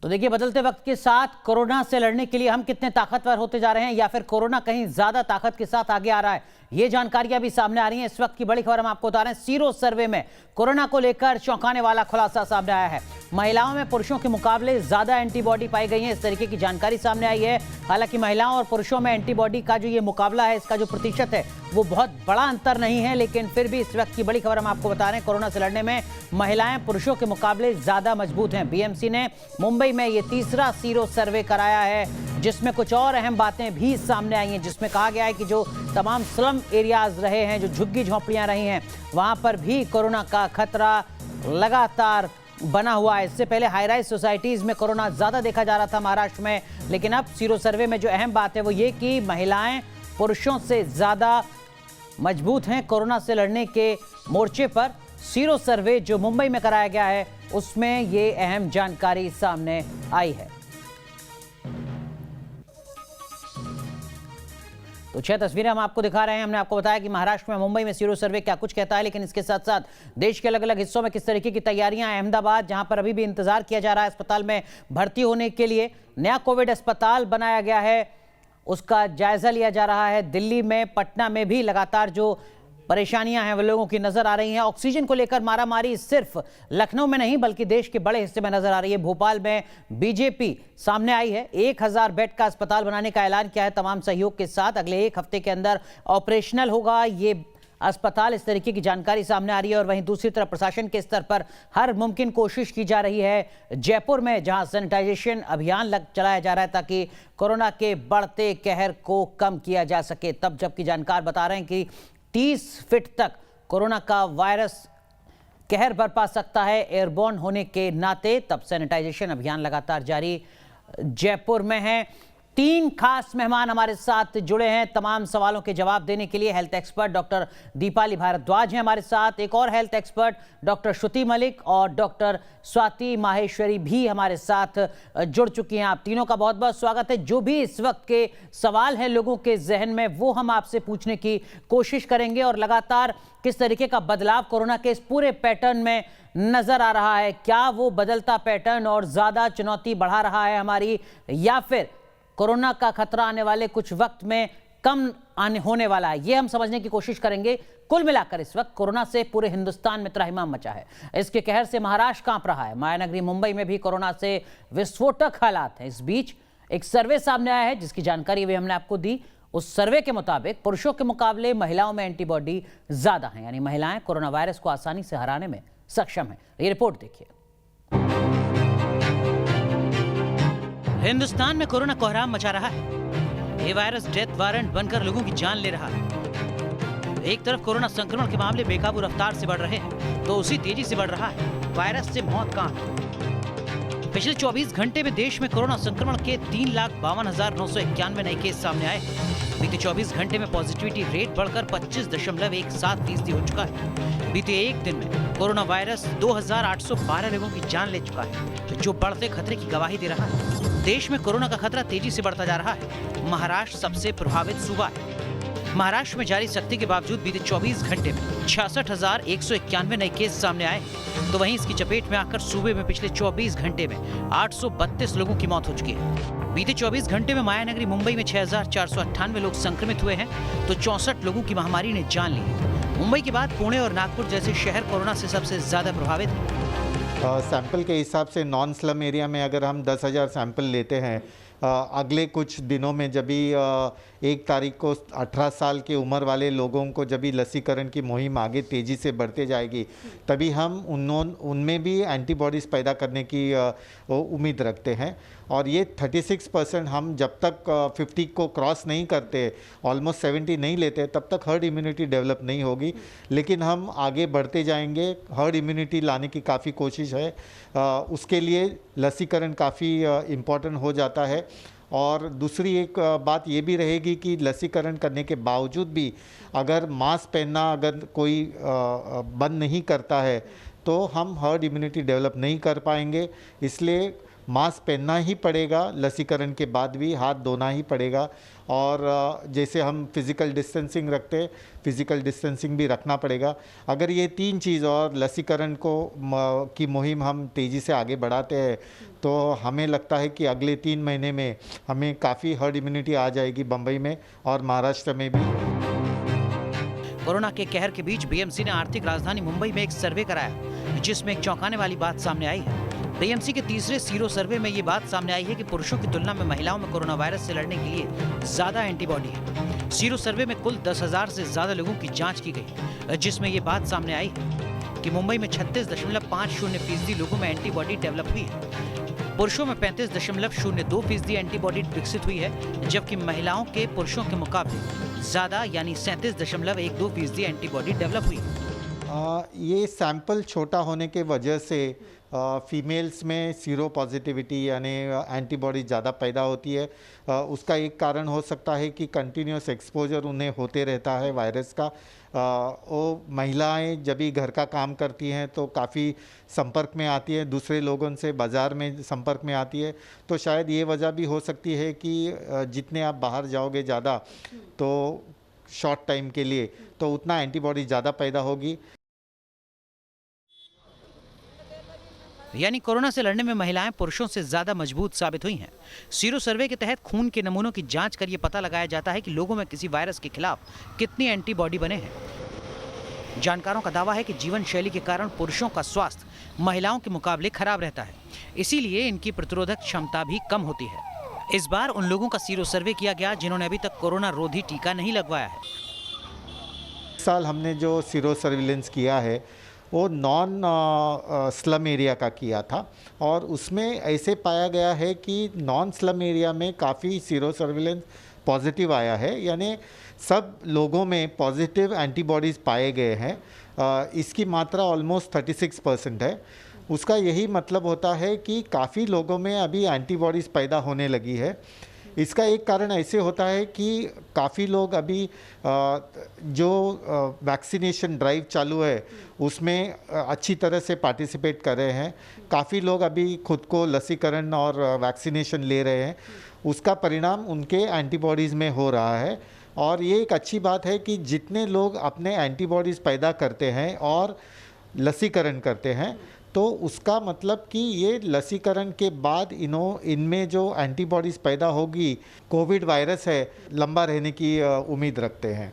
तो देखिए, बदलते वक्त के साथ कोरोना से लड़ने के लिए हम कितने ताकतवर होते जा रहे हैं या फिर कोरोना कहीं ज्यादा ताकत के साथ आगे आ रहा है, ये जानकारियां भी सामने आ रही हैं। इस वक्त की बड़ी खबर हम आपको बता रहे हैं। सीरो सर्वे में कोरोना को लेकर चौंकाने वाला खुलासा सामने आया है। महिलाओं में पुरुषों के मुकाबले ज्यादा एंटीबॉडी पाई गई है, इस तरीके की जानकारी सामने आई है। हालांकि महिलाओं और पुरुषों में एंटीबॉडी का जो ये मुकाबला है, इसका जो प्रतिशत है वो बहुत बड़ा अंतर नहीं है, लेकिन फिर भी इस वक्त की बड़ी खबर हम आपको बता रहे हैं। कोरोना से लड़ने में महिलाएं पुरुषों के मुकाबले ज्यादा मजबूत हैं। बीएमसी ने मुंबई में ये तीसरा सीरो सर्वे कराया है, जिसमें कुछ और अहम बातें भी सामने आई हैं, जिसमें कहा गया है कि जो तमाम स्लम एरियाज रहे हैं, जो झुग्गी झोंपड़ियां रही हैं, वहां पर भी कोरोना का खतरा लगातार बना हुआ है। इससे पहले हाई राइज सोसाइटीज में कोरोना ज्यादा देखा जा रहा था महाराष्ट्र में, लेकिन अब सीरो सर्वे में जो अहम बात है वो ये कि महिलाएं पुरुषों से ज्यादा मजबूत हैं कोरोना से लड़ने के मोर्चे पर। सीरो सर्वे जो मुंबई में कराया गया है, उसमें ये अहम जानकारी सामने आई है। तो 6 तस्वीरें हम आपको दिखा रहे हैं। हमने आपको बताया कि महाराष्ट्र में, मुंबई में सीरो सर्वे क्या कुछ कहता है, लेकिन इसके साथ साथ देश के अलग अलग हिस्सों में किस तरीके की तैयारियां। अहमदाबाद, जहां पर अभी भी इंतजार किया जा रहा है अस्पताल में भर्ती होने के लिए, नया कोविड अस्पताल बनाया गया है, उसका जायजा लिया जा रहा है। दिल्ली में, पटना में भी लगातार जो परेशानियां हैं वो लोगों की नजर आ रही हैं। ऑक्सीजन को लेकर मारामारी सिर्फ लखनऊ में नहीं बल्कि देश के बड़े हिस्से में नजर आ रही है। भोपाल में बीजेपी सामने आई है, 1000 बेड का अस्पताल बनाने का ऐलान किया है तमाम सहयोग के साथ। अगले 1 हफ्ते के अंदर ऑपरेशनल होगा ये अस्पताल, इस तरीके की जानकारी सामने आ रही है। और वहीं दूसरी तरफ प्रशासन के स्तर पर हर मुमकिन कोशिश की जा रही है। जयपुर में जहां सैनिटाइजेशन अभियान चलाया जा रहा है ताकि कोरोना के बढ़ते कहर को कम किया जा सके। तब जबकि जानकार बता रहे हैं कि 30 फीट तक कोरोना का वायरस कहर बरपा सकता है एयरबॉर्न होने के नाते, तब सैनिटाइजेशन अभियान लगातार जारी जयपुर में है। 3 खास मेहमान हमारे साथ जुड़े हैं तमाम सवालों के जवाब देने के लिए। Health expert doctor Deepali Bhardwaj हैं हमारे साथ, एक और health expert doctor Shruti Malik और डॉक्टर स्वाति माहेश्वरी भी हमारे साथ जुड़ चुकी हैं। आप तीनों का बहुत बहुत स्वागत है। जो भी इस वक्त के सवाल हैं लोगों के जहन में, वो हम आपसे पूछने की कोशिश करेंगे और लगातार किस तरीके का बदलाव कोरोना के इस पूरे पैटर्न में नजर आ रहा है। क्या वो बदलता पैटर्न और ज्यादा चुनौती बढ़ा रहा है हमारी, या फिर कोरोना का खतरा आने वाले कुछ वक्त में कम होने वाला है, ये हम समझने की कोशिश करेंगे। कुल मिलाकर इस वक्त कोरोना से पूरे हिंदुस्तान में त्राहिमाम मचा है। इसके कहर से महाराष्ट्र कांप रहा है। मायानगरी मुंबई में भी कोरोना से विस्फोटक हालात हैं। इस बीच एक सर्वे सामने आया है जिसकी जानकारी भी हमने आपको दी। उस सर्वे के मुताबिक पुरुषों के मुकाबले महिलाओं में एंटीबॉडी ज्यादा है, यानी महिलाएं कोरोना वायरस को आसानी से हराने में सक्षम है। ये रिपोर्ट देखिए। हिंदुस्तान में कोरोना कोहराम मचा रहा है। ये वायरस डेथ वारंट बनकर लोगों की जान ले रहा है। एक तरफ कोरोना संक्रमण के मामले बेकाबू रफ्तार से बढ़ रहे हैं, तो उसी तेजी से बढ़ रहा है वायरस से मौत का आंकड़ा। पिछले 24 घंटे में देश में कोरोना संक्रमण के 3,52,991 नए केस सामने आए। बीते 24 घंटे में पॉजिटिविटी रेट बढ़कर 25.17% हो चुका है। बीते एक दिन में कोरोना वायरस 2,812 लोगों की जान ले चुका है, जो बढ़ते खतरे की गवाही दे रहा है। देश में कोरोना का खतरा तेजी से बढ़ता जा रहा है। महाराष्ट्र सबसे प्रभावित सूबा है। महाराष्ट्र में जारी सख्ती के बावजूद बीते 24 घंटे में 66,191 नए केस सामने आए, तो वहीं इसकी चपेट में आकर सूबे में पिछले 24 घंटे में 832 लोगों की मौत हो चुकी है। बीते 24 घंटे में मायानगरी मुंबई में 6,498 लोग संक्रमित हुए हैं, तो 64 लोगों की महामारी ने जान ली है। मुंबई के बाद पुणे और नागपुर जैसे शहर कोरोना से सबसे ज्यादा प्रभावित हैं। सैंपल के हिसाब से नॉन स्लम एरिया में अगर हम 10,000 सैंपल लेते हैं, अगले कुछ दिनों में जब भी 1 तारीख को 18 साल की उम्र वाले लोगों को जब भी लसीकरण की मुहिम आगे तेज़ी से बढ़ते जाएगी, तभी हम उनमें भी एंटीबॉडीज़ पैदा करने की उम्मीद रखते हैं। और ये 36% हम जब तक 50 को क्रॉस नहीं करते, ऑलमोस्ट 70 नहीं लेते, तब तक हर्ड इम्यूनिटी डेवलप नहीं होगी। लेकिन हम आगे बढ़ते जाएंगे, हर्ड इम्यूनिटी लाने की काफ़ी कोशिश है। उसके लिए लसीकरण काफ़ी इम्पॉर्टेंट हो जाता है। और दूसरी एक बात ये भी रहेगी कि लसीकरण करने के बावजूद भी अगर मास्क पहनना अगर कोई बंद नहीं करता है, तो हम हर्ड इम्यूनिटी डेवलप नहीं कर पाएंगे। इसलिए मास्क पहनना ही पड़ेगा, लसीकरण के बाद भी हाथ धोना ही पड़ेगा, और जैसे हम फिज़िकल डिस्टेंसिंग रखते हैं, फिज़िकल डिस्टेंसिंग भी रखना पड़ेगा। अगर ये 3 चीज़ और लसीकरण की मुहिम हम तेज़ी से आगे बढ़ाते हैं तो हमें लगता है कि अगले 3 महीने में हमें काफ़ी हर्ड इम्यूनिटी आ जाएगी बम्बई में और महाराष्ट्र में भी। कोरोना के कहर के बीच बीएमसी ने आर्थिक राजधानी मुंबई में एक सर्वे कराया, जिसमें एक चौंकाने वाली बात सामने आई है। बीएमसी के तीसरे सीरो सर्वे में ये बात सामने आई है कि पुरुषों की तुलना में महिलाओं में कोरोना वायरस से लड़ने के लिए ज्यादा एंटीबॉडी है। सीरो सर्वे में कुल 10,000 से ज्यादा लोगों की जांच की गई, जिसमें ये बात सामने आई है कि मुंबई में 36.50% लोगों में एंटीबॉडी डेवलप हुई है। पुरुषों में 35.02% एंटीबॉडी विकसित हुई है, जबकि महिलाओं के पुरुषों के मुकाबले ज्यादा यानी 37.12% एंटीबॉडी डेवलप हुई है। ये सैंपल छोटा होने के वजह से फीमेल्स में सीरो पॉजिटिविटी यानी एंटीबॉडी ज़्यादा पैदा होती है। उसका एक कारण हो सकता है कि कंटिन्यूस एक्सपोजर उन्हें होते रहता है वायरस का। वो महिलाएं जब भी घर का काम करती हैं तो काफ़ी संपर्क में आती है दूसरे लोगों से, बाज़ार में संपर्क में आती है, तो शायद ये वजह भी हो सकती है कि जितने आप बाहर जाओगे ज़्यादा तो शॉर्ट टाइम के लिए तो उतना एंटीबॉडी ज़्यादा पैदा होगी। यानी कोरोना से लड़ने में महिलाएं पुरुषों से ज्यादा मजबूत साबित हुई हैं। सीरो सर्वे के तहत खून के नमूनों की जांच कर ये पता लगाया जाता है कि लोगों में किसी वायरस के खिलाफ कितनी एंटीबॉडी बने हैं। जानकारों का दावा है कि जीवन शैली के कारण पुरुषों का स्वास्थ्य महिलाओं के मुकाबले खराब रहता है, इसीलिए इनकी प्रतिरोधक क्षमता भी कम होती है। इस बार उन लोगों का सीरो सर्वे किया गया जिन्होंने अभी तक कोरोना रोधी टीका नहीं लगवाया है। इस साल हमने जो सीरो सर्विलेंस किया है वो नॉन स्लम एरिया का किया था, और उसमें ऐसे पाया गया है कि नॉन स्लम एरिया में काफ़ी सीरो सर्विलेंस पॉजिटिव आया है, यानी सब लोगों में पॉजिटिव एंटीबॉडीज़ पाए गए हैं। इसकी मात्रा ऑलमोस्ट 36% है। उसका यही मतलब होता है कि काफ़ी लोगों में अभी एंटीबॉडीज़ पैदा होने लगी है। इसका एक कारण ऐसे होता है कि काफ़ी लोग अभी जो वैक्सीनेशन ड्राइव चालू है उसमें अच्छी तरह से पार्टिसिपेट कर रहे हैं। काफ़ी लोग अभी खुद को लसीकरण और वैक्सीनेशन ले रहे हैं, उसका परिणाम उनके एंटीबॉडीज़ में हो रहा है। और ये एक अच्छी बात है कि जितने लोग अपने एंटीबॉडीज़ पैदा करते हैं और लसीकरण करते हैं तो उसका मतलब कि ये लसीकरण के बाद इनमें जो एंटीबॉडीज़ पैदा होगी, कोविड वायरस है, लंबा रहने की उम्मीद रखते हैं।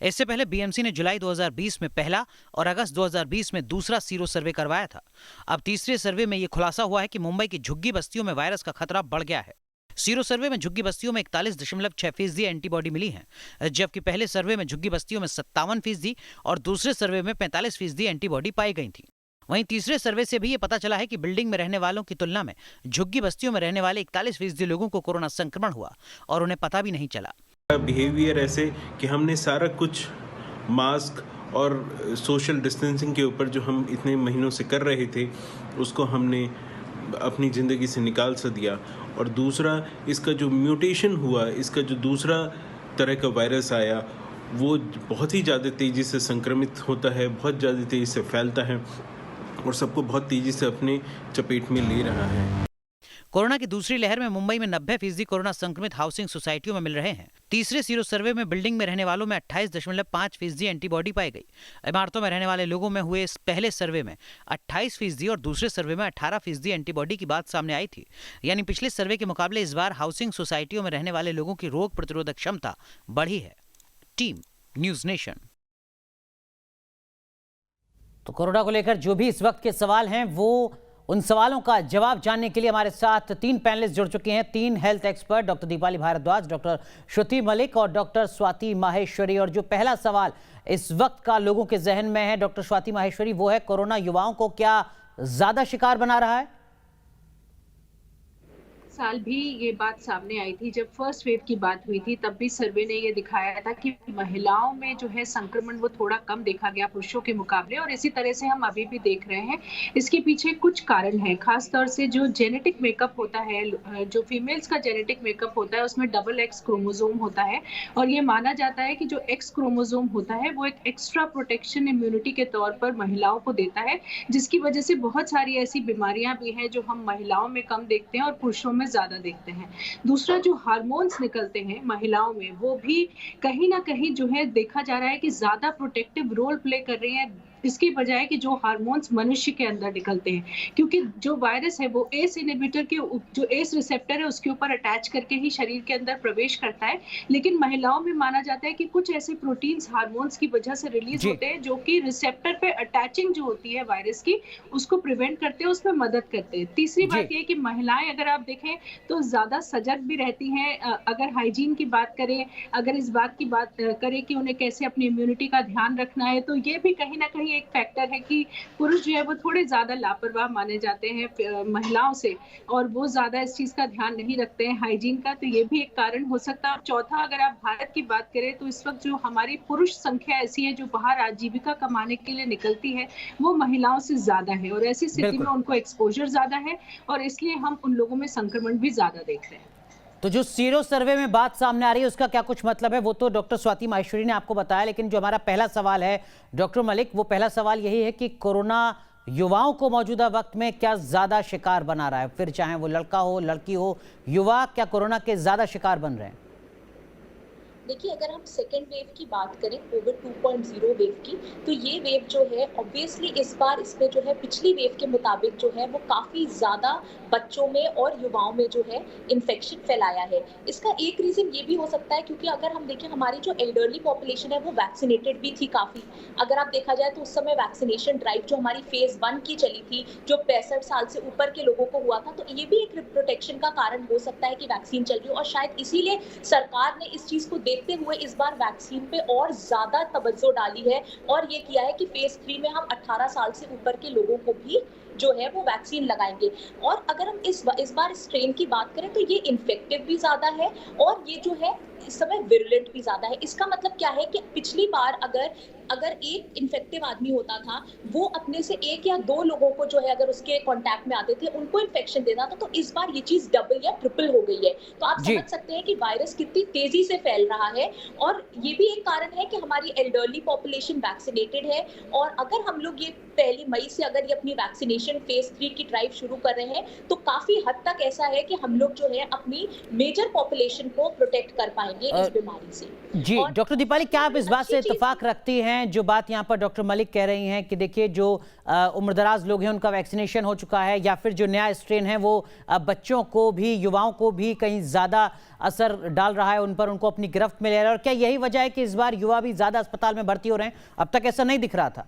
इससे पहले बीएमसी ने जुलाई 2020 में पहला और अगस्त 2020 में दूसरा सीरो सर्वे करवाया था। अब तीसरे सर्वे में यह खुलासा हुआ है कि मुंबई की झुग्गी बस्तियों में वायरस का खतरा बढ़ गया है। सीरो सर्वे में झुग्गी बस्तियों में 41.6% एंटीबॉडी मिली है, जबकि पहले सर्वे में झुग्गी बस्तियों में 57% और दूसरे सर्वे में 45% एंटीबॉडी पाई गई थी। वहीं तीसरे सर्वे से भी ये पता चला है कि बिल्डिंग में रहने वालों की तुलना में झुग्गी बस्तियों में रहने वाले 41% लोगों को कोरोना संक्रमण हुआ और उन्हें पता भी नहीं चला। बिहेवियर ऐसे कि हमने सारा कुछ मास्क और सोशल डिस्टेंसिंग के ऊपर जो हम इतने महीनों से कर रहे थे उसको हमने अपनी ज़िंदगी से निकाल सा दिया। और दूसरा, इसका जो म्यूटेशन हुआ, इसका जो दूसरा तरह का वायरस आया, वो बहुत ही ज़्यादा तेज़ी से संक्रमित होता है, बहुत ज़्यादा तेज़ी से फैलता है और सबको बहुत तेज़ी से अपने चपेट में ले रहा है। कोरोना की दूसरी लहर में मुंबई में 90% कोरोना संक्रमित हाउसिंग सोसाइटियों में मिल रहे हैं। तीसरे सीरो सर्वे में बिल्डिंग में रहने वालों में 28.5% एंटीबॉडी पाई गई। इमारतों में रहने वाले लोगों में हुए इस पहले सर्वे में 28% और दूसरे सर्वे में 18% एंटीबॉडी की बात सामने आई थी। यानी पिछले सर्वे के मुकाबले इस बार हाउसिंग सोसाइटियों में रहने वाले लोगों की रोग प्रतिरोधक क्षमता बढ़ी है। Team news nation. तो कोरोना को लेकर जो भी इस वक्त के सवाल हैं, वो उन सवालों का जवाब जानने के लिए हमारे साथ 3 पैनलिस्ट जुड़ चुके हैं। 3 health expert, doctor Deepali Bhardwaj, doctor Shruti Malik और डॉक्टर स्वाति माहेश्वरी। और जो पहला सवाल इस वक्त का लोगों के जहन में है डॉक्टर स्वाति माहेश्वरी, वो है कोरोना युवाओं को क्या ज्यादा शिकार बना रहा है? साल भी ये बात सामने आई थी, जब फर्स्ट वेव की बात हुई थी, तब भी सर्वे ने ये दिखाया था कि महिलाओं में जो है संक्रमण वो थोड़ा कम देखा गया पुरुषों के मुकाबले, और इसी तरह से हम अभी भी देख रहे हैं। इसके पीछे कुछ कारण हैं, खास तौर से जो जेनेटिक मेकअप होता है, जो फीमेल्स का जेनेटिक मेकअप होता है उसमें डबल एक्स क्रोमोसोम होता है, और ये माना जाता है कि जो एक्स क्रोमोसोम होता है वो एक एक्स्ट्रा प्रोटेक्शन इम्यूनिटी के तौर पर महिलाओं को देता है, जिसकी वजह से बहुत सारी ऐसी बीमारियां भी हैं जो हम महिलाओं में कम देखते हैं और पुरुषों में ज्यादा देखते हैं। दूसरा, जो हार्मोन्स निकलते हैं महिलाओं में, वो भी कहीं ना कहीं जो है देखा जा रहा है कि ज्यादा प्रोटेक्टिव रोल प्ले कर रही हैं, इसके बजाय कि जो हार्मोन्स मनुष्य के अंदर निकलते हैं, क्योंकि जो वायरस है वो एस इनहिबिटर के जो एस रिसेप्टर है उसके ऊपर अटैच करके ही शरीर के अंदर प्रवेश करता है, लेकिन महिलाओं में माना जाता है कि कुछ ऐसे प्रोटीन्स हार्मोन्स की वजह से रिलीज होते हैं जो कि रिसेप्टर पे अटैचिंग जो होती है वायरस की, उसको प्रिवेंट करते हैं, उसमें मदद करते हैं। तीसरी बात ये कि महिलाएं अगर आप देखें तो ज्यादा सजग भी रहती हैं। अगर हाइजीन की बात करें, अगर इस बात की बात करें कि उन्हें कैसे अपनी इम्यूनिटी का ध्यान रखना है, तो ये भी कहीं ना कहीं एक फैक्टर है कि पुरुष जो है वो थोड़े ज्यादा लापरवाह माने जाते हैं महिलाओं से, और वो ज्यादा इस चीज का ध्यान नहीं रखते हैं हाइजीन का, तो ये भी एक कारण हो सकता है। चौथा, अगर आप भारत की बात करें तो इस वक्त जो हमारी पुरुष संख्या ऐसी है जो बाहर आजीविका कमाने के लिए निकलती है, वो महिलाओं से ज्यादा है, और ऐसी स्थिति में उनको एक्सपोजर ज्यादा है, और इसलिए हम उन लोगों में संक्रमण भी ज्यादा देख रहे हैं। तो जो सीरो सर्वे में बात सामने आ रही है उसका क्या कुछ मतलब है, वो तो डॉक्टर स्वाति माहेश्वरी ने आपको बताया, लेकिन जो हमारा पहला सवाल है डॉक्टर मलिक, वो पहला सवाल यही है कि कोरोना युवाओं को मौजूदा वक्त में क्या ज्यादा शिकार बना रहा है, फिर चाहे वो लड़का हो लड़की हो, युवा क्या कोरोना के ज्यादा शिकार बन रहे हैं? देखिए, अगर हम सेकेंड वेव की बात करें, कोविड 2.0 वेव की, तो ये वेव जो है ऑब्वियसली इस बार इसमें जो है पिछली वेव के मुताबिक जो है वो काफ़ी ज़्यादा बच्चों में और युवाओं में जो है इन्फेक्शन फैलाया है। इसका एक रीज़न ये भी हो सकता है क्योंकि अगर हम देखें हमारी जो एल्डरली पॉपुलेशन है वो वैक्सीनेटेड भी थी काफ़ी। अगर आप देखा जाए तो उस समय वैक्सीनेशन ड्राइव जो हमारी फेज़ 1 की चली थी, जो 65 साल से ऊपर के लोगों को हुआ था, तो ये भी एक प्रोटेक्शन का कारण हो सकता है कि वैक्सीन चल रही हो, और शायद इसीलिए सरकार ने इस चीज़ को देखते हुए इस बार वैक्सीन पे और ज्यादा तवज्जो डाली है, और ये किया है कि फेज 3 में हम 18 साल से ऊपर के लोगों को भी जो है वो वैक्सीन लगाएंगे। और अगर हम इस बार स्ट्रेन की बात करें तो ये इन्फेक्टिव भी ज्यादा है और ये जो है इस समय विरुलेंट भी ज्यादा है। इसका मतलब क्या है कि पिछली बार अगर एक इन्फेक्टिव आदमी होता था, वो अपने से एक या दो लोगों को जो है अगर उसके कांटेक्ट में आते थे उनको इन्फेक्शन देता था, तो इस बार ये चीज डबल या ट्रिपल हो गई है। तो आप समझ सकते हैं कि वायरस कितनी तेजी से फैल रहा है, और ये भी एक कारण है कि हमारी एल्डरली पॉपुलेशन वैक्सीनेटेड है, और अगर हम लोग ये 1 मई से अगर ये अपनी वैक्सीनेशन फेज 3 की ड्राइव शुरू कर रहे हैं, तो काफी हद तक ऐसा है कि हम लोग जो है अपनी मेजर पॉपुलेशन को प्रोटेक्ट कर पाएंगे इस बीमारी से। जी डॉक्टर दीपाली, क्या आप इस बात से इत्तेफाक रखती हैं जो बात यहाँ पर डॉक्टर मलिक कह रही हैं कि देखिए जो उम्रदराज लोग हैं उनका वैक्सीनेशन हो चुका है, या फिर जो नया स्ट्रेन है वो बच्चों को भी युवाओं को भी कहीं ज़्यादा असर डाल रहा है, उन पर उनको अपनी गिरफ्त में ले रहा है, और क्या यही वजह है कि इस बार युवा भी ज़्यादा अस्पताल में भर्ती हो रहे हैं? अब तक ऐसा नहीं दिख रहा था।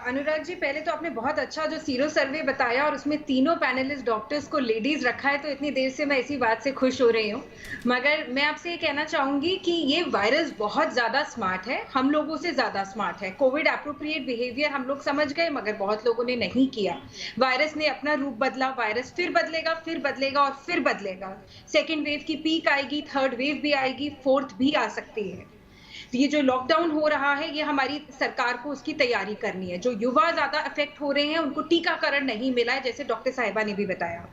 अनुराग जी, पहले तो आपने बहुत अच्छा जो सीरो सर्वे बताया और उसमें तीनों पैनलिस्ट डॉक्टर्स को लेडीज रखा है, तो इतनी देर से मैं इसी बात से खुश हो रही हूँ। मगर मैं आपसे ये कहना चाहूंगी कि ये वायरस बहुत ज्यादा स्मार्ट है, हम लोगों से ज्यादा स्मार्ट है। कोविड एप्रोप्रिएट बिहेवियर हम लोग समझ गए, मगर बहुत लोगों ने नहीं किया। वायरस ने अपना रूप बदला, वायरस फिर बदलेगा, फिर बदलेगा और फिर बदलेगा। सेकेंड वेव की पीक आएगी, थर्ड वेव भी आएगी, फोर्थ भी आ सकती है। ये जो लॉकडाउन हो रहा है, ये हमारी सरकार को उसकी तैयारी करनी है। जो युवा ज्यादा अफेक्ट हो रहे हैं उनको टीकाकरण नहीं मिला है, जैसे डॉक्टर साहिबा ने भी बताया।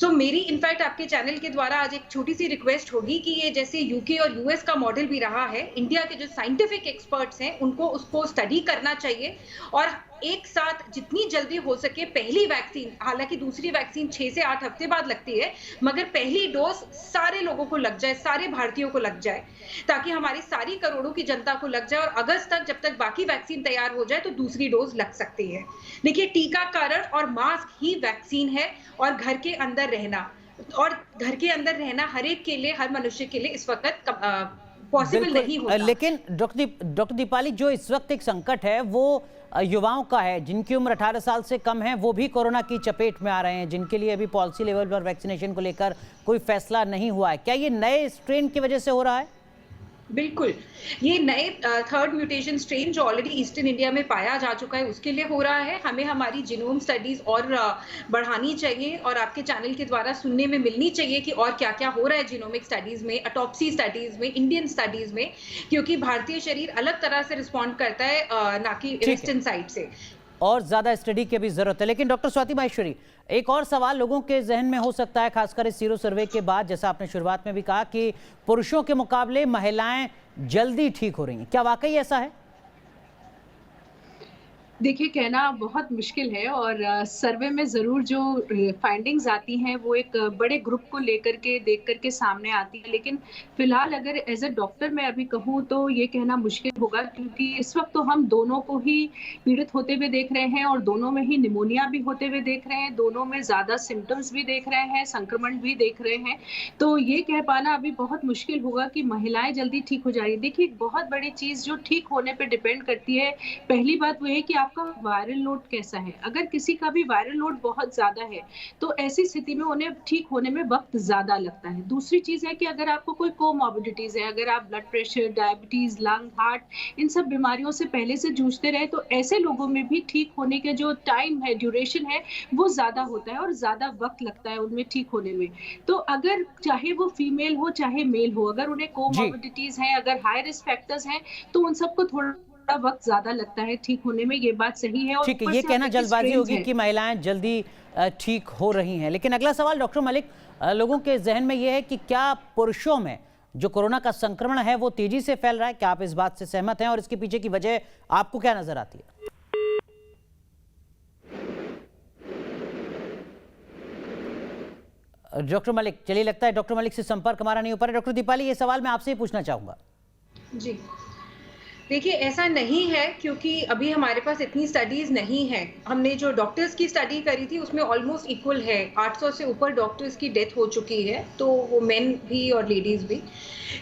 मेरी इनफैक्ट आपके चैनल के द्वारा आज एक छोटी सी रिक्वेस्ट होगी कि ये जैसे यूके और यूएस का मॉडल भी रहा है, इंडिया के जो साइंटिफिक एक्सपर्ट्स हैं उनको उसको स्टडी करना चाहिए, और एक साथ जितनी जल्दी हो सके पहली वैक्सीन, हालांकि दूसरी वैक्सीन 6 से 8 हफ्ते बाद लगती है, मगर पहली डोज सारे लोगों को लग जाए, सारे भारतीयों को लग जाए, ताकि हमारी सारी करोड़ों की जनता को लग जाए, और अगस्त तक जब तक बाकी वैक्सीन तैयार हो जाए तो दूसरी डोज लग सकती है। देखिए, टीकाकरण और मास्क ही वैक्सीन है, और घर के अंदर रहना, और घर के अंदर रहना हर एक के लिए, हर मनुष्य के लिए इस वक्त पॉसिबल नहीं होता। लेकिन डॉक्टर दीपाली, जो इस वक्त एक संकट है वो युवाओं का है, जिनकी उम्र 18 साल से कम है, वो भी कोरोना की चपेट में आ रहे हैं, जिनके लिए अभी पॉलिसी लेवल पर वैक्सीनेशन को लेकर कोई फैसला नहीं हुआ है। क्या ये नए स्ट्रेन की वजह से हो रहा है? बिल्कुल, ये नए थर्ड म्यूटेशन स्ट्रेन जो ऑलरेडी ईस्टर्न इंडिया में पाया जा चुका है, उसके लिए हो रहा है। हमें हमारी जीनोम स्टडीज़ और बढ़ानी चाहिए और आपके चैनल के द्वारा सुनने में मिलनी चाहिए कि और क्या-क्या हो रहा है जीनोमिक स्टडीज़ में, ऑटोप्सी स्टडीज़ में, इंडियन स्टडीज़ में, क्योंकि भारतीय शरीर अलग तरह से रिस्पॉन्ड करता है ना कि वेस्टर्न साइड से। और ज्यादा स्टडी की भी जरूरत है। लेकिन डॉक्टर स्वाति माहेश्वरी, एक और सवाल लोगों के जहन में हो सकता है, खासकर इस सीरो सर्वे के बाद, जैसा आपने शुरुआत में भी कहा कि पुरुषों के मुकाबले महिलाएं जल्दी ठीक हो रही हैं, क्या वाकई ऐसा है? देखिए, कहना बहुत मुश्किल है और सर्वे में ज़रूर जो फाइंडिंग्स आती हैं वो एक बड़े ग्रुप को लेकर के देख कर के सामने आती है। लेकिन फिलहाल अगर एज अ डॉक्टर मैं अभी कहूँ तो ये कहना मुश्किल होगा, क्योंकि इस वक्त तो हम दोनों को ही पीड़ित होते हुए देख रहे हैं और दोनों में ही निमोनिया भी होते हुए देख रहे हैं, दोनों में ज़्यादा सिम्टम्स भी देख रहे हैं, संक्रमण भी देख रहे हैं। तो ये कह पाना अभी बहुत मुश्किल होगा कि महिलाएं जल्दी ठीक हो जा रही है। देखिए, एक बहुत बड़ी चीज़ जो ठीक होने पर डिपेंड करती है, पहली बात वो है कि आपका वायरल लोड कैसा है। अगर किसी का भी वायरल लोड बहुत ज्यादा है तो ऐसी स्थिति में उन्हें ठीक होने में वक्त ज्यादा लगता है। दूसरी चीज है कि अगर आपको कोई कोमॉर्बिडिटीज है, अगर आप blood pressure, diabetes, lung, heart, इन सब बीमारियों से पहले से जूझते रहे तो ऐसे लोगों में भी ठीक होने के जो टाइम है, ड्यूरेशन है, वो ज्यादा होता है और ज्यादा वक्त लगता है उनमें ठीक होने में। तो अगर चाहे वो फीमेल हो चाहे मेल हो, अगर उन्हें कोमॉर्बिडिटीज है, अगर हाई रिस्क फैक्टर्स हैं, तो उन सबको थोड़ा वक्त ज्यादा लगता है ठीक होने में। ये बात सही है। और ठीक है, ये कहना जल्दबाजी होगी कि महिलाएं जल्दी ठीक हो रही हैं। लेकिन अगला सवाल डॉक्टर मलिक, लोगों के जहन में ये है कि क्या पुरुषों में जो कोरोना का संक्रमण है वो तेजी से फैल रहा है? क्या आप इस बात से सहमत हैं और इसके पीछे की वजह आपको क्या नजर आती है? डॉक्टर मलिक, चलिए लगता है डॉक्टर मलिक से संपर्क हमारा नहीं हो पा रहा। डॉक्टर दीपाली, ये सवाल मैं आपसे ही पूछना चाहूंगा। जी, देखिए, ऐसा नहीं है क्योंकि अभी हमारे पास इतनी स्टडीज नहीं है। हमने जो डॉक्टर्स की स्टडी करी थी उसमें ऑलमोस्ट इक्वल है, 800 से ऊपर डॉक्टर्स की डेथ हो चुकी है, तो वो मेन भी और लेडीज भी।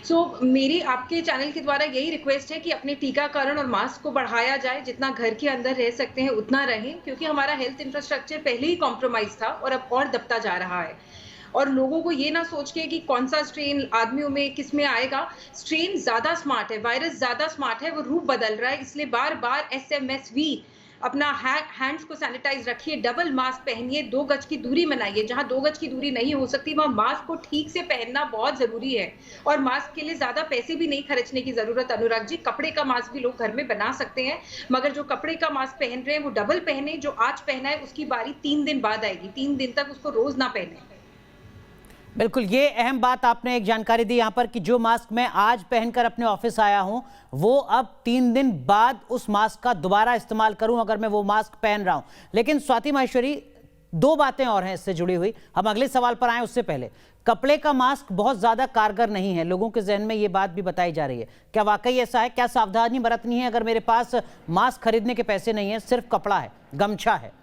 सो मेरी आपके चैनल के द्वारा यही रिक्वेस्ट है कि अपने टीकाकरण और मास्क को बढ़ाया जाए, जितना घर के अंदर रह सकते हैं उतना रहें, क्योंकि हमारा हेल्थ इंफ्रास्ट्रक्चर पहले ही कॉम्प्रोमाइज था और अब और दबता जा रहा है। और लोगों को ये ना सोच के कि कौन सा स्ट्रेन आदमियों में किस में आएगा, स्ट्रेन ज्यादा स्मार्ट है, वायरस ज्यादा स्मार्ट है, वो रूप बदल रहा है, इसलिए बार बार SMSV, अपना हैंड्स को सैनिटाइज रखिए, डबल मास्क पहनिए, 2 गज की दूरी बनाइए, जहां 2 गज की दूरी नहीं हो सकती वहां मास्क को ठीक से पहनना बहुत जरूरी है। और मास्क के लिए ज्यादा पैसे भी नहीं खर्चने की जरूरत। अनुराग जी, कपड़े का मास्क भी लोग घर में बना सकते हैं, मगर जो कपड़े का मास्क पहन रहे हैं वो डबल पहने। जो आज पहना है उसकी बारी 3 दिन बाद आएगी, 3 दिन तक उसको रोज ना पहने। बिल्कुल, ये अहम बात आपने एक जानकारी दी यहाँ पर कि जो मास्क मैं आज पहनकर अपने ऑफिस आया हूँ वो अब 3 दिन बाद उस मास्क का दोबारा इस्तेमाल करूं अगर मैं वो मास्क पहन रहा हूं। लेकिन स्वाति माहेश्वरी, 2 बातें और हैं इससे जुड़ी हुई। हम अगले सवाल पर आए उससे पहले, कपड़े का मास्क बहुत ज्यादा कारगर नहीं है, लोगों के जहन में ये बात भी बताई जा रही है। क्या वाकई ऐसा है? क्या सावधानी बरतनी है अगर मेरे पास मास्क खरीदने के पैसे नहीं है, सिर्फ कपड़ा है, गमछा है?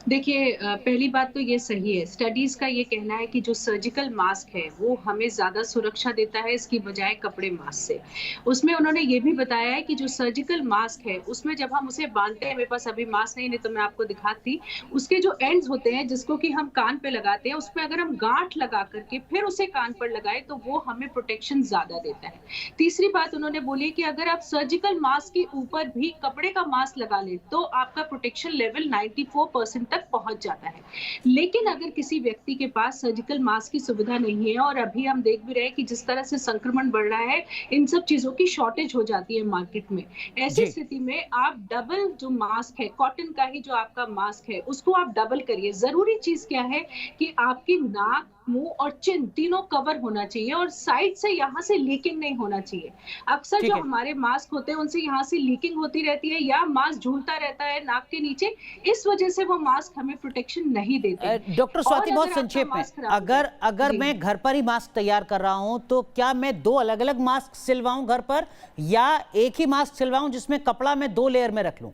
देखिए, पहली बात तो ये सही है, स्टडीज का ये कहना है कि जो सर्जिकल मास्क है वो हमें ज्यादा सुरक्षा देता है इसकी बजाय कपड़े मास्क से। उसमें उन्होंने ये भी बताया है कि जो सर्जिकल मास्क है उसमें जब हम उसे बांधते हैं, मेरे पास अभी मास्क नहीं तो मैं आपको दिखाती, उसके जो एंड्स होते हैं जिसको कि हम कान पे लगाते हैं, उसमें अगर हम गांठ लगा करके फिर उसे कान पर लगाए तो वो हमें प्रोटेक्शन ज्यादा देता है। तीसरी बात उन्होंने बोली कि अगर आप सर्जिकल मास्क के ऊपर भी कपड़े का मास्क लगा लें तो आपका प्रोटेक्शन लेवल 94% तक पहुंच जाता है। लेकिन अगर किसी व्यक्ति के पास सर्जिकल मास्क की सुविधा नहीं है, और अभी हम देख भी रहे हैं कि जिस तरह से संक्रमण बढ़ रहा है, इन सब चीजों की शॉर्टेज हो जाती है मार्केट में, ऐसी स्थिति में आप डबल जो मास्क है, कॉटन का ही जो आपका मास्क है, उसको आप डबल करिए। जरूरी चीज क्या है कि आपकी नाक, मुंह और चिन तीनों कवर होना चाहिए और साइड से यहाँ से लीकिंग नहीं होना चाहिए। अक्सर जो हमारे मास्क होते हैं उनसे यहाँ से लीकिंग होती रहती है या मास्क झूलता रहता है नाक के नीचे, इस वजह से वो मास्क हमें प्रोटेक्शन नहीं देते। डॉक्टर स्वाति, बहुत संक्षेप में, अगर मैं घर पर ही मास्क तैयार कर रहा हूं तो क्या मैं 2 अलग-अलग मास्क सिलवाऊं घर पर, या एक ही मास्क सिलवाऊं जिसमें कपड़ा मैं 2 लेयर में रख लूं?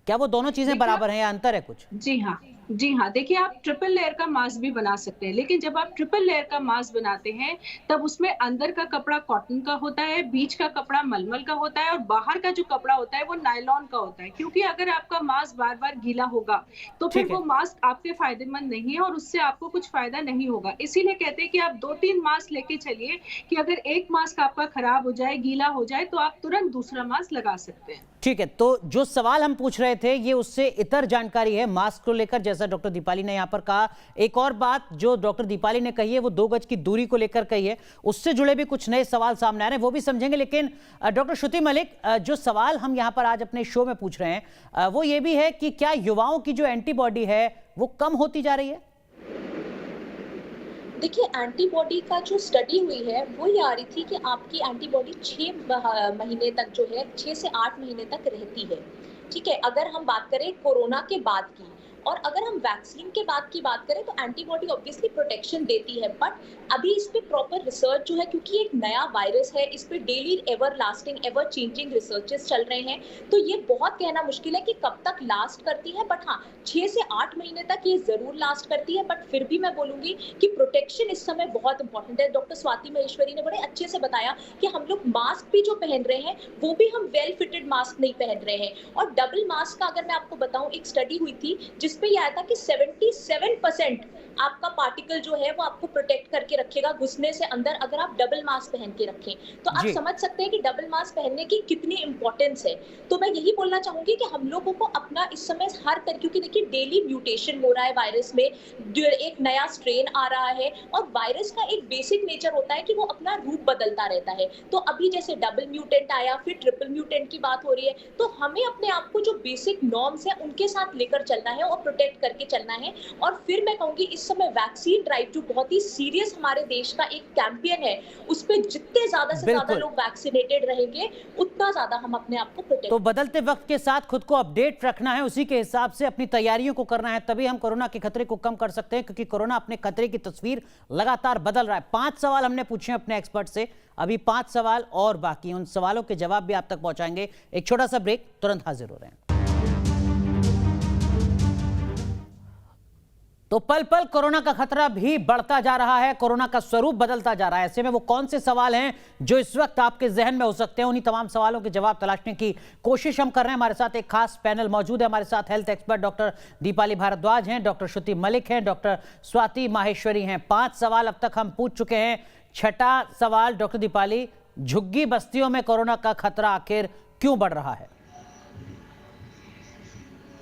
क्या वो दोनों चीजें बराबर हैं या अंतर है कुछ? जी हाँ, जी हाँ, देखिए आप ट्रिपल लेयर का मास्क भी बना सकते हैं, लेकिन जब आप ट्रिपल लेयर का मास्क बनाते हैं, तब उसमें अंदर का कपड़ा कॉटन का होता है, बीच का कपड़ा मलमल का होता है और बाहर का जो कपड़ा होता है वो नायलॉन का होता है। क्योंकि अगर आपका मास्क बार-बार गीला होगा, तो फिर ठीक है। वो मास्क आपके फायदेमंद नहीं है और उससे आपको कुछ फायदा नहीं होगा। इसीलिए कहते हैं कि आप 2-3 मास्क लेके चलिए कि अगर एक मास्क आपका खराब हो जाए, गीला हो जाए, तो आप तुरंत दूसरा मास्क लगा सकते हैं। ठीक है, तो जो सवाल हम पूछ रहे थे ये उससे इतर जानकारी है मास्क को लेकर, जैसा डॉक्टर दीपाली ने यहाँ पर कहा। एक और बात जो डॉक्टर दीपाली ने कही है वो 2 गज की दूरी को लेकर कही है, उससे जुड़े भी कुछ नए सवाल सामने आ रहे हैं, वो भी समझेंगे। लेकिन डॉक्टर श्रुति मलिक, जो सवाल हम यहाँ पर आज अपने शो में पूछ रहे हैं वो ये भी है कि क्या युवाओं की जो एंटीबॉडी है वो कम होती जा रही है? देखिए, एंटीबॉडी का जो स्टडी हुई है वो ये आ रही थी कि आपकी एंटीबॉडी 6 महीने तक जो है 6 से 8 महीने तक रहती है। ठीक है, अगर हम बात करें कोरोना के बाद की, और अगर हम वैक्सीन के बाद की बात करें तो एंटीबॉडी ऑब्वियसली प्रोटेक्शन देती है, बट अभी इस पे प्रॉपर रिसर्च जो है, क्योंकि एक नया वायरस है, इस पे daily ever lasting ever changing researches चल रहे हैं, तो ये बहुत कहना मुश्किल है कि कब तक लास्ट करती है। बट हाँ, 6 से 8 महीने तक ये जरूर लास्ट करती है। बट फिर भी मैं बोलूंगी कि प्रोटेक्शन इस समय बहुत इंपॉर्टेंट है। डॉक्टर स्वाति महेश्वरी ने बड़े अच्छे से बताया कि हम लोग मास्क भी जो पहन रहे हैं वो भी हम वेल फिटेड मास्क नहीं पहन रहे हैं। और डबल मास्क का अगर मैं आपको बताऊं, एक स्टडी हुई थी जिस पे ये आया था कि 77% आपका पार्टिकल जो है वो आपको प्रोटेक्ट करके रखेगा घुसने से अंदर, अगर आप डबल मास्क पहन के रखें। तो आप समझ सकते हैं कि डबल मास्क पहनने की कितनी इंपॉर्टेंस है। तो मैं यही बोलना चाहूंगी कि हम लोगों को अपना इस समय हर तरह, क्योंकि देखिए डेली म्यूटेशन हो रहा है वायरस में, एक नया स्ट्रेन आ रहा है, और वायरस का एक बेसिक नेचर होता है कि वो अपना रूप बदलता रहता है। तो अभी जैसे डबल म्यूटेंट आया, फिर ट्रिपल म्यूटेंट की बात हो रही है, तो हमें अपने आप को जो बेसिक नॉर्म्स है उनके साथ लेकर चलना है और प्रोटेक्ट करके चलना है। और फिर मैं कहूंगी इस समय वैक्सीन ड्राइव जो बहुत ही सीरियस हमारे देश का एक कैंपेन है, उस पे जितने ज्यादा से ज्यादा लोग वैक्सीनेटेड रहेंगे उतना ज्यादा हम अपने आप को प्रोटेक्ट। तो बदलते वक्त के साथ खुद को अपडेट रखना है, उसी के हिसाब से अपनी तैयारियों को करना है, तभी हम कोरोना के खतरे को कम कर सकते हैं, क्योंकि कोरोना अपने खतरे की तस्वीर लगातार बदल रहा है। 5 सवाल हमने पूछे हैं अपने एक्सपर्ट से, अभी 5 सवाल और बाकी हैं, उन सवालों के जवाब भी आप तक पहुंचाएंगे। एक छोटा सा ब्रेक, तुरंत हाजिर हो रहे हैं। तो पल पल कोरोना का खतरा भी बढ़ता जा रहा है, कोरोना का स्वरूप बदलता जा रहा है। ऐसे में वो कौन से सवाल हैं जो इस वक्त आपके जहन में हो सकते हैं, उन्हीं तमाम सवालों के जवाब तलाशने की कोशिश हम कर रहे हैं। हमारे साथ एक खास पैनल मौजूद है, हमारे साथ health expert doctor Deepali Bhardwaj हैं, डॉक्टर श्रुति मलिक हैं, डॉक्टर स्वाति माहेश्वरी हैं। 5 सवाल अब तक हम पूछ चुके हैं। छठा सवाल डॉक्टर दीपाली, झुग्गी बस्तियों में कोरोना का खतरा आखिर क्यों बढ़ रहा है?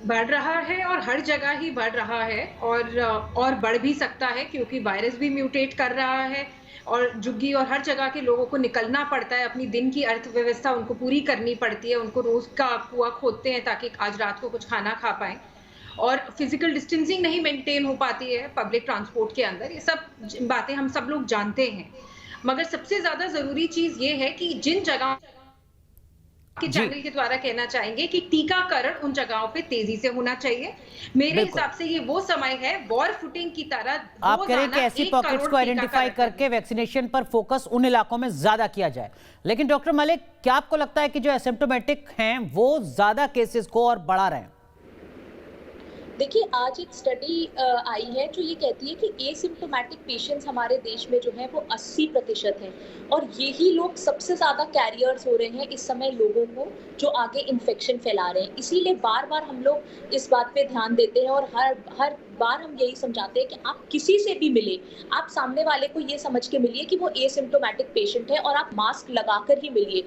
बढ़ रहा है और हर जगह ही बढ़ रहा है, और बढ़ भी सकता है क्योंकि वायरस भी म्यूटेट कर रहा है, और झुग्गी और हर जगह के लोगों को निकलना पड़ता है, अपनी दिन की अर्थव्यवस्था उनको पूरी करनी पड़ती है, उनको रोज का कुआं खोदते हैं ताकि आज रात को कुछ खाना खा पाएं, और फिजिकल डिस्टेंसिंग नहीं मेंटेन हो पाती है पब्लिक ट्रांसपोर्ट के अंदर। ये सब बातें हम सब लोग जानते हैं, मगर सबसे ज्यादा जरूरी चीज ये है कि जिन जगह के चैनल के द्वारा कहना चाहेंगे कि टीकाकरण उन जगहों पे तेजी से होना चाहिए। मेरे हिसाब से ये वो समय है वॉर फुटिंग की तरह, आप कह रहे हैं कि ऐसी पॉकेट्स को आइडेंटिफाई करके वैक्सीनेशन पर फोकस उन इलाकों में ज्यादा किया जाए। लेकिन डॉक्टर मलिक, क्या आपको लगता है कि जो एसिम्प्टोमेटिक हैं वो ज्यादा केसेस को और बढ़ा रहे हैं? देखिए, आज एक स्टडी आई है जो ये कहती है कि एसिम्प्टोमेटिक पेशेंट्स हमारे देश में जो है वो 80% हैं, और यही लोग सबसे ज़्यादा कैरियर्स हो रहे हैं इस समय लोगों को जो आगे इन्फेक्शन फैला रहे हैं। इसीलिए बार बार हम लोग इस बात पे ध्यान देते हैं, और हर बार हम यही समझाते हैं कि आप किसी से भी मिले, आप सामने वाले को ये समझ के मिलिए कि वो एसिम्प्टोमेटिक पेशेंट है, और आप मास्क लगाकर ही मिलिए।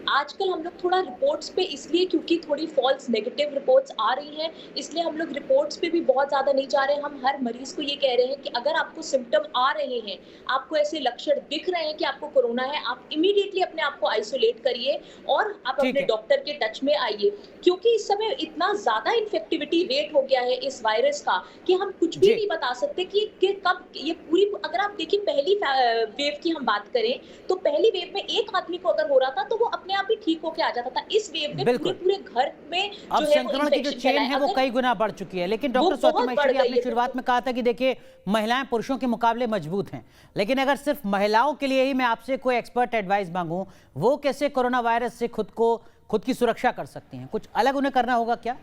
आजकल हम लोग थोड़ा रिपोर्ट्स पे, इसलिए क्योंकि थोड़ी फॉल्स नेगेटिव रिपोर्ट्स आ रही हैं, इसलिए हम लोग रिपोर्ट्स पे भी बहुत ज़्यादा नहीं जा रहे हैं। हम हर मरीज को ये कह रहे हैं कि अगर आपको सिम्टम आ रहे हैं, आपको ऐसे लक्षण दिख रहे हैं कि आपको कोरोना है, आप इमीडिएटली अपने आप को आइसोलेट करिए और आप अपने डॉक्टर के टच में आइए, क्योंकि इस समय इतना ज़्यादा इन्फेक्टिविटी रेट हो गया है इस वायरस का कि हम कुछ भी नहीं बता सकते कि कब ये पूरी। अगर आप देखिए पहली वेव की हम बात करें तो पहली वेव में एक आदमी को अगर हो रहा था तो वो अपने आप ही ठीक होके आ जाता था। इस वेव में पूरे घर में अब संक्रमण की जो चेन है वो कई गुना बढ़ चुकी है। लेकिन डॉक्टर स्वाति माहेश्वरी, आपने शुरुआत में कहा था कि देखिए महिलाएं पुरुषों के मुकाबले मजबूत हैं, लेकिन अगर सिर्फ महिलाओं के लिए ही मैं आपसे कोई एक्सपर्ट एडवाइस मांगूं, वो कैसे कोरोना वायरस से खुद की सुरक्षा कर सकती हैं? कुछ अलग उन्हें करना होगा क्या?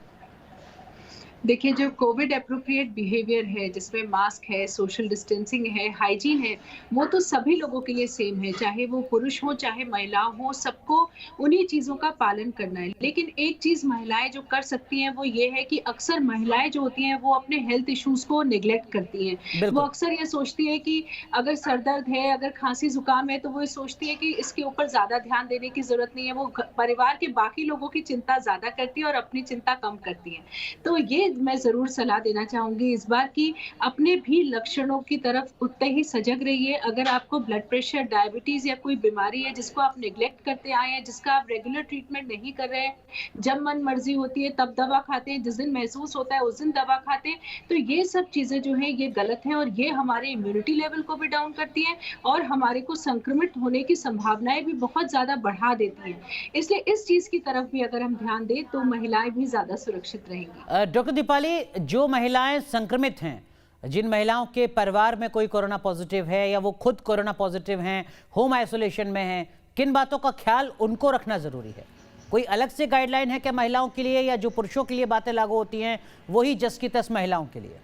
देखिए, जो कोविड एप्रोप्रिएट बिहेवियर है, जिसमें मास्क है, सोशल डिस्टेंसिंग है, हाइजीन है, वो तो सभी लोगों के लिए सेम है, चाहे वो पुरुष हो, चाहे महिला हो, सबको उन्हीं चीज़ों का पालन करना है। लेकिन एक चीज़ महिलाएँ जो कर सकती हैं, वो ये है कि अक्सर महिलाएँ जो होती हैं, वो अपने हेल्थ इश्यूज़ को नेग्लेक्ट करती हैं। वो बिल्कुल। अक्सर ये सोचती हैं कि अगर सर दर्द है, अगर खाँसी-ज़ुकाम है, तो वो ये सोचती है कि इसके ऊपर ज़्यादा ध्यान देने की ज़रूरत नहीं है। वो परिवार के बाकी लोगों की चिंता ज़्यादा करती है और अपनी चिंता कम करती हैं। तो ये मैं ज़रूर सलाह देना चाहूँगी इस बार कि अपने भी लक्षणों की तरफ उतने ही सजग रहिए। अगर आपको ब्लड प्रेशर, डायबिटीज़ या कोई बीमारी है जिसको आप नेग्लेक्ट करते आए हैं, जिसका आप रेगुलर ट्रीटमेंट नहीं कर रहे हैं, जब मन मर्ज़ी होती है तब दवा खाते हैं, जिस दिन महसूस होता है उस दिन दवा खाते हैं, तो ये सब चीज़ें जो हैं ये गलत हैं और ये हमारे इम्यूनिटी लेवल को भी डाउन करती हैं और हमारे को संक्रमित होने की संभावनाएँ भी बहुत ज़्यादा बढ़ा देती हैं। इसलिए इस चीज़ की तरफ भी अगर हम ध्यान दें तो महिलाएँ भी ज़्यादा सुरक्षित रहेंगी। डॉक्टर दीपाली, जो महिलाएं संक्रमित हैं, जिन महिलाओं के परिवार में कोई कोरोना पॉजिटिव है या वो खुद कोरोना पॉजिटिव हैं, होम आइसोलेशन में हैं, किन बातों का ख्याल उनको रखना जरूरी है? कोई अलग से गाइडलाइन है क्या महिलाओं के लिए, या जो पुरुषों के लिए बातें लागू होती हैं वही जस की तस महिलाओं के लिए?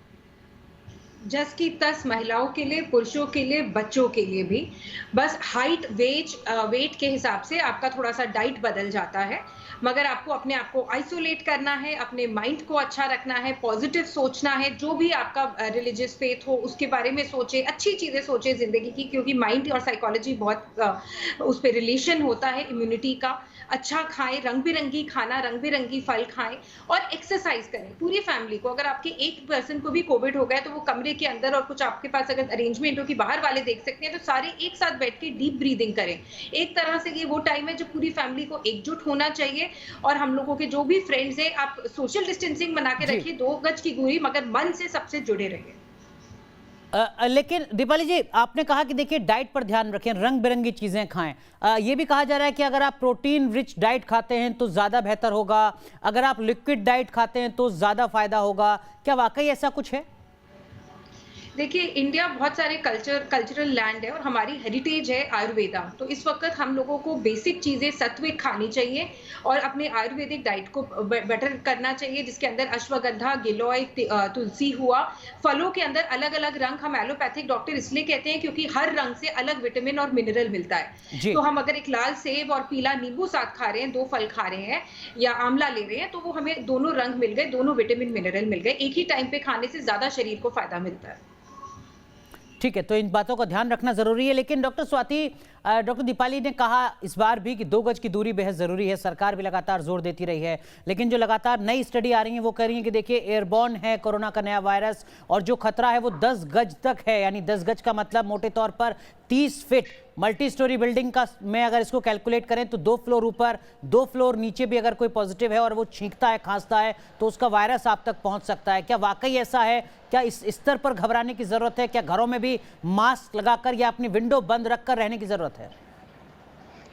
जस की तस महिलाओं के लिए, पुरुषों के लिए, बच्चों के लिए भी। बस हाइट, वेट के हिसाब से आपका थोड़ा सा डाइट बदल जाता है, मगर आपको अपने आप को आइसोलेट करना है, अपने माइंड को अच्छा रखना है, पॉजिटिव सोचना है। जो भी आपका रिलीजियस फेथ हो उसके बारे में सोचे, अच्छी चीजें सोचे जिंदगी की, क्योंकि माइंड और साइकोलॉजी बहुत उस पर रिलेशन होता है इम्यूनिटी का। अच्छा खाएं, रंग बिरंगी खाना, रंग बिरंगी फल खाएं और एक्सरसाइज करें पूरी फैमिली को। अगर आपके एक पर्सन को भी कोविड हो गया तो वो कमरे के अंदर, और कुछ आपके पास अगर अरेंजमेंट हो कि बाहर वाले देख सकते हैं, तो सारे एक साथ बैठ के डीप ब्रीदिंग करें। एक तरह से ये वो टाइम है जब पूरी फैमिली को एकजुट होना चाहिए। और हम लोगों के जो भी फ्रेंड्स हैं, आप सोशल डिस्टेंसिंग बना के रखिए, 2 गज की दूरी, मगर मन से सबसे जुड़े रहिए। लेकिन दीपाली जी, आपने कहा कि देखिए डाइट पर ध्यान रखें, रंग बिरंगी चीज़ें खाएं। ये भी कहा जा रहा है कि अगर आप प्रोटीन रिच डाइट खाते हैं तो ज़्यादा बेहतर होगा, अगर आप लिक्विड डाइट खाते हैं तो ज़्यादा फायदा होगा। क्या वाकई ऐसा कुछ है? देखिए, इंडिया बहुत सारे कल्चरल लैंड है और हमारी हेरिटेज है आयुर्वेदा। तो इस वक्त हम लोगों को बेसिक चीजें सात्विक खानी चाहिए और अपने आयुर्वेदिक डाइट को बेटर करना चाहिए, जिसके अंदर अश्वगंधा, गिलोय, तुलसी हुआ। फलों के अंदर अलग अलग रंग, हम एलोपैथिक डॉक्टर इसलिए कहते हैं क्योंकि हर रंग से अलग विटामिन और मिनरल मिलता है। तो हम अगर एक लाल सेब और पीला नींबू साथ खा रहे हैं, 2 फल खा रहे हैं या आंवला ले रहे हैं, तो वो हमें दोनों रंग मिल गए, दोनों विटामिन मिनरल मिल गए। एक ही टाइम पे खाने से ज्यादा शरीर को फायदा मिलता है। ठीक है, तो इन बातों का ध्यान रखना जरूरी है। लेकिन डॉक्टर स्वाति, डॉक्टर दीपाली ने कहा इस बार भी कि 2 गज की दूरी बेहद जरूरी है, सरकार भी लगातार जोर देती रही है। लेकिन जो लगातार नई स्टडी आ रही है वो कह रही है कि देखिए एयरबॉर्न है कोरोना का नया वायरस, और जो खतरा है वो 10 गज तक है। यानी 10 गज का मतलब मोटे तौर पर 30 फीट। मल्टी स्टोरी बिल्डिंग का में अगर इसको कैलकुलेट करें तो 2 फ्लोर ऊपर, 2 फ्लोर नीचे भी अगर कोई पॉजिटिव है और वो छींकता है, खांसता है, तो उसका वायरस आप तक पहुंच सकता है। क्या वाकई ऐसा है? क्या इस स्तर पर घबराने की जरूरत है? क्या घरों में भी मास्क लगाकर या अपनी विंडो बंद रखकर रहने की जरूरत है?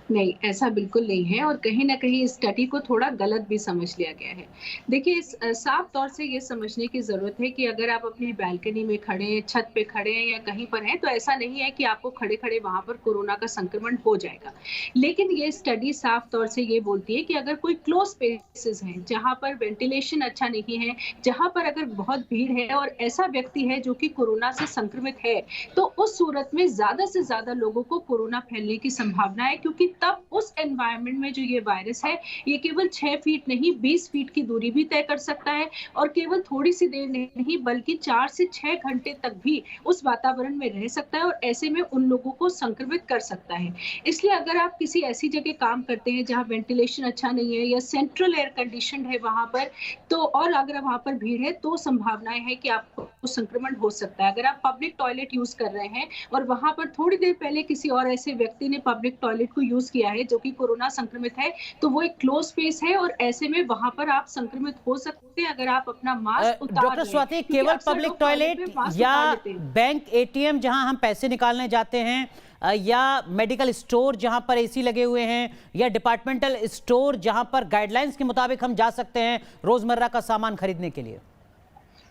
नहीं, ऐसा बिल्कुल नहीं है और कहीं न कहीं इस स्टडी को थोड़ा गलत भी समझ लिया गया है। देखिए, साफ तौर से ये समझने की ज़रूरत है कि अगर आप अपनी बालकनी में खड़े हैं, छत पे खड़े हैं या कहीं पर हैं, तो ऐसा नहीं है कि आपको खड़े-खड़े वहाँ पर कोरोना का संक्रमण हो जाएगा। लेकिन ये स्टडी साफ तौर से ये बोलती है कि अगर कोई क्लोज़ स्पेसेस हैं, जहाँ पर वेंटिलेशन अच्छा नहीं है, जहाँ पर अगर बहुत भीड़ है और ऐसा व्यक्ति है जो कि कोरोना से संक्रमित है, तो उस सूरत में ज़्यादा से ज़्यादा लोगों को कोरोना फैलने की संभावना है, क्योंकि तब उस एनवायरनमेंट में जो ये वायरस है, ये केवल 6 फीट नहीं 20 फीट की दूरी भी तय कर सकता है और केवल थोड़ी सी देर नहीं बल्कि 4 से 6 घंटे तक भी उस वातावरण में रह सकता है और ऐसे में उन लोगों को संक्रमित कर सकता है। इसलिए अगर आप किसी ऐसी जगह काम करते हैं जहाँ वेंटिलेशन अच्छा नहीं है या सेंट्रल एयर कंडीशनड है वहां पर, तो और अगर वहां पर भीड़ है तो संभावनाएं है कि आपको संक्रमण हो सकता है। अगर आप पब्लिक टॉयलेट यूज कर रहे हैं और वहां पर थोड़ी देर पहले किसी और ऐसे व्यक्ति ने पब्लिक टॉयलेट को यूज किया है जो कि कोरोना संक्रमित है, तो वो एक क्लोज स्पेस है और ऐसे में वहां पर आप संक्रमित हो सकते हैं अगर आप अपना मास्क उतार डॉक्टर स्वाति, केवल पब्लिक टॉयलेट या बैंक, एटीएम जहां हम पैसे निकालने जाते हैं, या मेडिकल स्टोर जहां पर एसी लगे हुए हैं, या डिपार्टमेंटल स्टोर जहां पर गाइडलाइंस के मुताबिक हम जा सकते हैं रोजमर्रा का सामान खरीदने के लिए?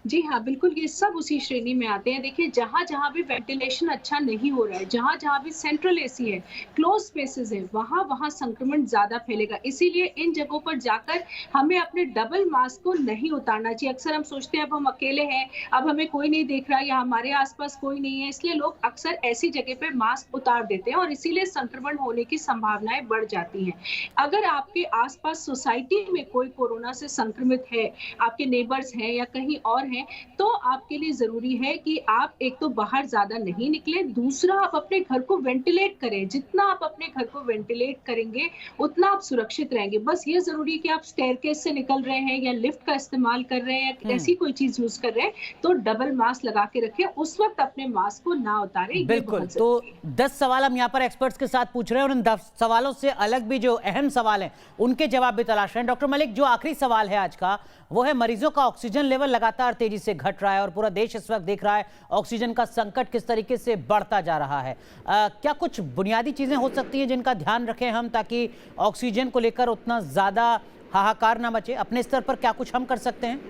जी हाँ, बिल्कुल, ये सब उसी श्रेणी में आते हैं। देखिए, जहाँ-जहाँ भी वेंटिलेशन अच्छा नहीं हो रहा है, जहाँ-जहाँ भी सेंट्रल एसी है, क्लोज़ स्पेसेस हैं, वहाँ-वहाँ संक्रमण ज़्यादा फैलेगा। इसीलिए इन जगहों पर जाकर हमें अपने डबल मास्क को नहीं उतारना चाहिए। अक्सर हम सोचते हैं अब हम अकेले हैं, अब हमें कोई नहीं देख रहा या हमारे आस-पास कोई नहीं है, इसलिए लोग अक्सर ऐसी जगह पे मास्क उतार देते हैं और इसीलिए संक्रमण होने की संभावनाएँ बढ़ जाती हैं। अगर आपके आस-पास सोसाइटी में कोई कोरोना से संक्रमित है, आपके नेबर्स हैं या कहीं और हैं, तो आपके लिए ज़रूरी है कि आप एक तो बाहर ज़्यादा नहीं निकलें, दूसरा आप अपने घर को वेंटिलेट करें। जितना आप अपने घर को वेंटिलेट करेंगे, उतना आप सुरक्षित रहेंगे। बस ये ज़रूरी है कि आप स्टेयरकेस से निकल रहे हैं या लिफ्ट का इस्तेमाल कर रहे हैं या ऐसी कोई चीज़ यूज़ कर रहे हैं, तो डबल मास्क लगा के रखें। उस वक़्त अपने मास्क को ना उतारें, ये बिल्कुल। बहुत तो ज़रूरी है। 10 सवाल हम यहाँ पर एक्सपर्ट्स के साथ पूछ रहे हैं और उन 10 सवालों से अलग भी जो अहम सवाल हैं उनके जवाब भी तलाश रहे हैं। डॉक्टर मलिक, जो आखिरी सवाल है आज का, वो है मरीजों का ऑक्सीजन लेवल लगातार तेजी से घट रहा है और पूरा देश इस वक्त देख रहा है ऑक्सीजन का संकट किस तरीके से बढ़ता जा रहा है। क्या कुछ बुनियादी चीजें हो सकती हैं जिनका ध्यान रखें हम, ताकि ऑक्सीजन को लेकर उतना ज्यादा हाहाकार ना मचे? अपने स्तर पर क्या कुछ हम कर सकते हैं?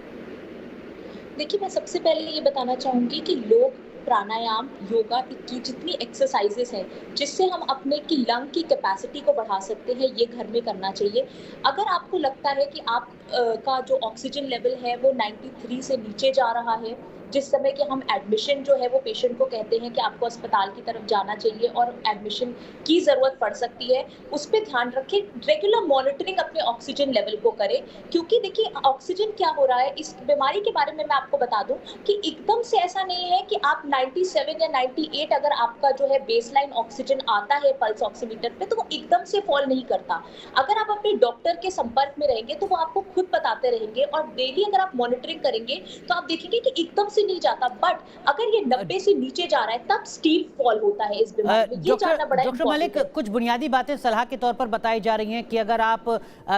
देखिए, मैं सबसे पहले ये बताना चाहूँगी कि लोग प्राणायाम, योगा की जितनी एक्सरसाइजेस हैं, जिससे हम अपने की लंग की कैपेसिटी को बढ़ा सकते हैं, ये घर में करना चाहिए। अगर आपको लगता है कि आप का जो ऑक्सीजन लेवल है वो 93 से नीचे जा रहा है, जिस समय कि हम एडमिशन जो है वो पेशेंट को कहते हैं कि आपको अस्पताल की तरफ जाना चाहिए और एडमिशन की ज़रूरत पड़ सकती है, उस पे ध्यान रखें। रेगुलर मॉनिटरिंग अपने ऑक्सीजन लेवल को करें, क्योंकि देखिए ऑक्सीजन क्या हो रहा है, इस बीमारी के बारे में मैं आपको बता दूं कि एकदम से ऐसा नहीं है कि आप 97 या 98 अगर आपका जो है बेसलाइन ऑक्सीजन आता है पल्स ऑक्सीमीटर पे, तो वो एकदम से फॉल नहीं करता। अगर आप अपने डॉक्टर के संपर्क में रहेंगे तो वो आपको खुद बताते रहेंगे और डेली अगर आप मॉनिटरिंग करेंगे तो आप देखेंगे कि एकदम से नहीं जाता। बट अगर ये 90 से नीचे जा रहा है तब स्टीप फॉल होता है इस बीमारी में। ये जानना बड़ा डॉक्टर मलिक, कुछ बुनियादी बातें सलाह के तौर पर बताई जा रही हैं कि अगर आप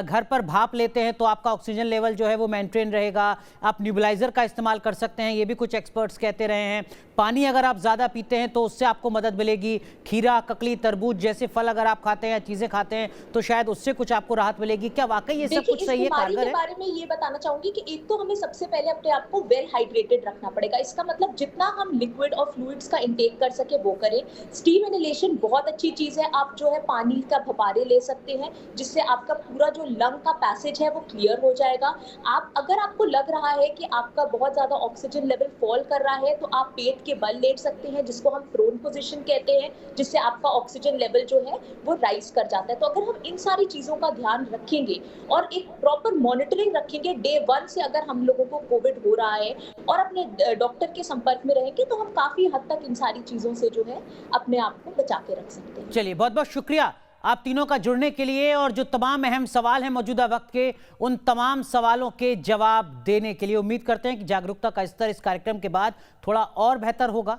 घर पर भाप लेते हैं तो आपका ऑक्सीजन लेवल जो है वो मेंटेन रहेगा, आप न्यूबलाइजर का इस्तेमाल कर सकते हैं, ये भी कुछ एक्सपर्ट्स कहते रहे हैं। पानी अगर आप ज़्यादा पीते हैं तो उससे आपको मदद मिलेगी। खीरा, ककड़ी, तरबूज जैसे फल अगर आप खाते हैं या चीज़ें खाते हैं तो शायद उससे कुछ आपको राहत मिलेगी। क्या वाकई ये सब कुछ सही है, कारगर है? इस बारे में ये बताना चाहूंगी कि एक तो हमें सबसे पहले अपने आप को वेल हाइड्रेटेड रखना पड़ेगा। इसका मतलब जितना हम लिक्विड और फ्लूइड्स का इंटेक कर सके वो करें। स्टीम इनहेलेशन बहुत अच्छी चीज़ है। आप जो है पानी का भपारे ले सकते हैं, जिससे आपका पूरा जो लंग का पैसेज है वो क्लियर हो जाएगा। आप अगर आपको लग रहा है कि आपका बहुत ज़्यादा ऑक्सीजन लेवल फॉल कर रहा है तो आप पेट के बल लेट सकते हैं, जिसको हम प्रोन पोजीशन कहते हैं, जिससे आपका ऑक्सीजन लेवल जो है वो राइज कर जाता है। तो अगर हम इन सारी चीज़ों का ध्यान रखेंगे और एक प्रॉपर मॉनिटरिंग रखेंगे, डे 1 से अगर हम लोगों को कोविड हो रहा है और अपने डॉक्टर के संपर्क में रहेंगे तो हम काफ़ी हद तक इन सारी चीज़ों से जो है अपने आप को बचा के रख सकते हैं। चलिए, बहुत बहुत शुक्रिया आप तीनों का जुड़ने के लिए और जो तमाम अहम सवाल हैं मौजूदा वक्त के, उन तमाम सवालों के जवाब देने के लिए। उम्मीद करते हैं कि जागरूकता का स्तर इस कार्यक्रम के बाद थोड़ा और बेहतर होगा।